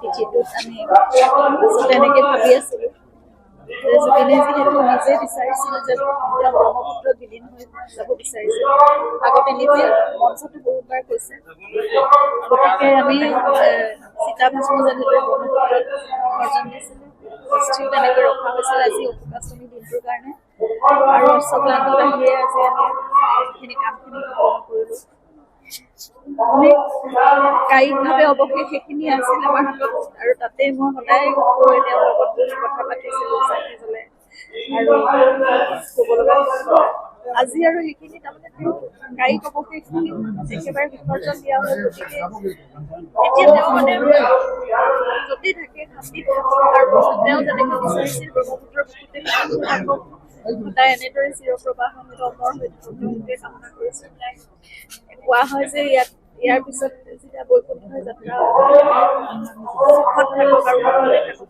তিথিটোত আমি আচলতে এনেকৈ ভাবি আছিলোঁ যে জুবিনে যিহেতু নিজে বিচাৰিছিল যে তেওঁ ব্ৰহ্মপুত্ৰত বিলীন হৈ যাব বিচাৰিছিল, আগতে নিজে মঞ্চটো বহুতবাৰ কৈছে। গতিকে আমি চিতাভস্ম যেনেদৰে ব্ৰহ্মপুত্ৰত বিসৰ্জন দিছিলোঁ, অস্থিও তেনেকৈ ৰখা হৈছিল আজি অশোকাষ্টমী দিনটোৰ কাৰণে। আৰু অশ্বক্লান্তত আহিয়ে আজি আমি এইখিনি কামখিনি সম্পূৰ্ণ কৰিলোঁ। কায়িকভাৱে অৱশেষ সেইখিনি আছিল আমাৰ হাতত, আৰু তাতে মই সদায় গৈ তেওঁৰ লগত বহি কথা পাতিছিলোঁ, চাকি জ্বলাই। আৰু ক'ব লগা আজি আৰু সেইখিনি তাৰমানে কায়িক অৱশেষখিনি একেবাৰে বিসৰ্জন দিয়া হয়। গতিকে এতিয়া তেওঁ মানে য'তে থাকে শান্তিত থাকক, আৰু তেওঁ যেনেকৈ বিচাৰিছিল ব্ৰহ্মপুত্ৰৰ বুকুতে থাকক, সদায় এনেদৰে চিৰপ্ৰবাহ হৈ অমৰ হৈ থাকক, সেইটোৱে কামনা কৰিছোঁ। কোৱা হয় যে ইয়াৰ পিছত যেতিয়া বৈকুণ্ঠ যাত্ৰা সুখত থাকক আৰু